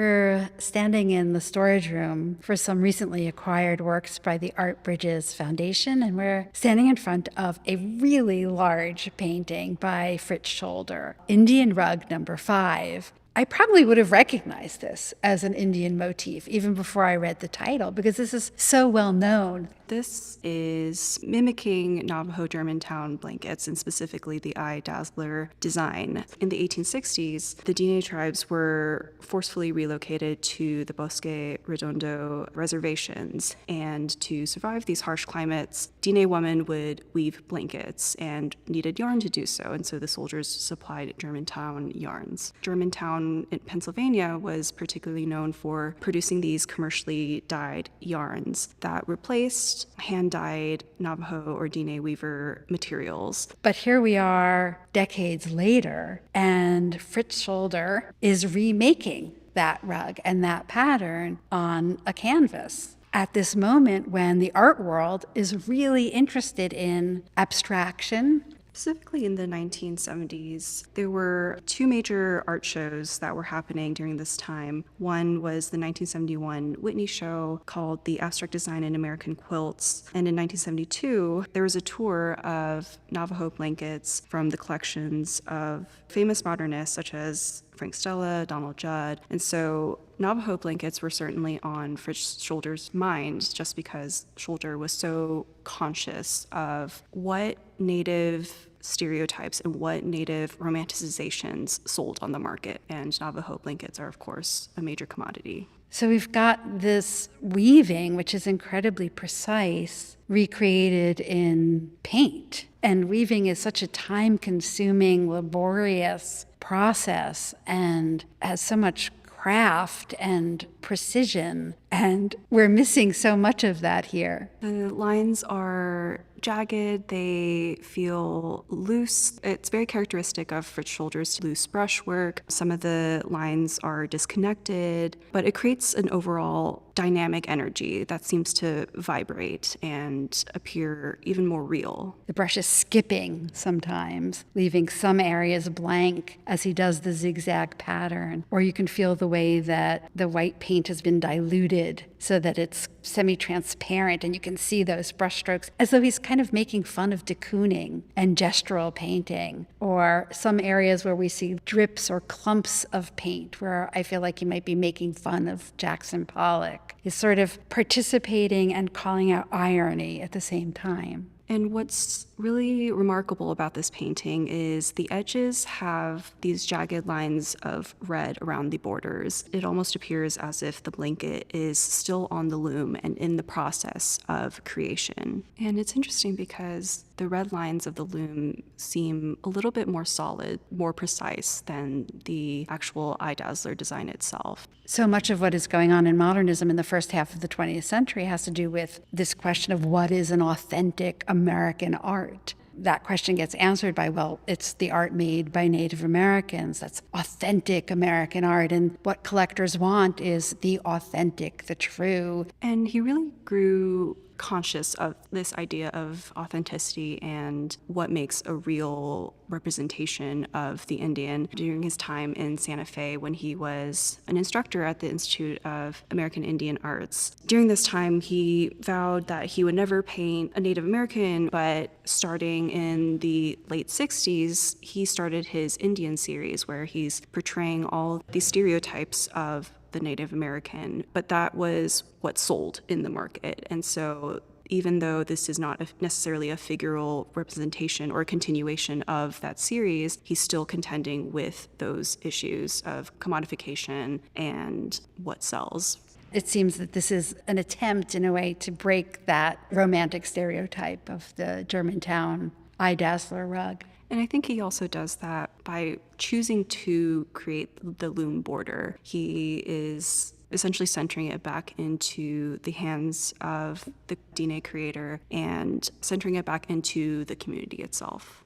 We're standing in the storage room for some recently acquired works by the Art Bridges Foundation, and we're standing in front of a really large painting by Fritz Scholder, Indian Rug number 5. I probably would have recognized this as an Indian motif even before I read the title, because this is so well known. This is mimicking Navajo Germantown blankets, and specifically the eye dazzler design. In the 1860s, the Diné tribes were forcefully relocated to the Bosque Redondo reservations, and to survive these harsh climates, Diné women would weave blankets and needed yarn to do so, and so the soldiers supplied Germantown yarns. Germantown in Pennsylvania was particularly known for producing these commercially dyed yarns that replaced hand-dyed Navajo or Diné weaver materials. But here we are decades later, and Fritz Scholder is remaking that rug and that pattern on a canvas at this moment when the art world is really interested in abstraction. Specifically in the 1970s, there were 2 major art shows that were happening during this time. One was the 1971 Whitney show called The Abstract Design in American Quilts. And in 1972, there was a tour of Navajo blankets from the collections of famous modernists such as Frank Stella, Donald Judd. And so Navajo blankets were certainly on Fritz Scholder's mind, just because Scholder was so conscious of what Native stereotypes and what Native romanticizations sold on the market. And Navajo blankets are, of course, a major commodity. So we've got this weaving, which is incredibly precise, recreated in paint. And weaving is such a time-consuming, laborious process and has so much craft and precision, and we're missing so much of that here. The lines are jagged, they feel loose. It's very characteristic of Fritz Scholder's loose brushwork. Some of the lines are disconnected, but it creates an overall dynamic energy that seems to vibrate and appear even more real. The brush is skipping sometimes, leaving some areas blank as he does the zigzag pattern, or you can feel the way that the white paint has been diluted so that it's semi-transparent and you can see those brush strokes, as though he's kind of making fun of de Kooning and gestural painting, or some areas where we see drips or clumps of paint where I feel like he might be making fun of Jackson Pollock. He's sort of participating and calling out irony at the same time. And what's really remarkable about this painting is the edges have these jagged lines of red around the borders. It almost appears as if the blanket is still on the loom and in the process of creation. And it's interesting because the red lines of the loom seem a little bit more solid, more precise than the actual eye dazzler design itself. So much of what is going on in modernism in the first half of the 20th century has to do with this question of what is an authentic American art. That question gets answered by, well, it's the art made by Native Americans. That's authentic American art. And what collectors want is the authentic, the true. And he really grew conscious of this idea of authenticity and what makes a real representation of the Indian during his time in Santa Fe when he was an instructor at the Institute of American Indian Arts. During this time, he vowed that he would never paint a Native American, but starting in the late 60s, he started his Indian series where he's portraying all these stereotypes of the Native American, but that was what sold in the market. And so even though this is not necessarily a figural representation or a continuation of that series, he's still contending with those issues of commodification and what sells. It seems that this is an attempt, in a way, to break that romantic stereotype of the Germantown eye dazzler rug. And I think he also does that by choosing to create the loom border. He is essentially centering it back into the hands of the Diné creator and centering it back into the community itself.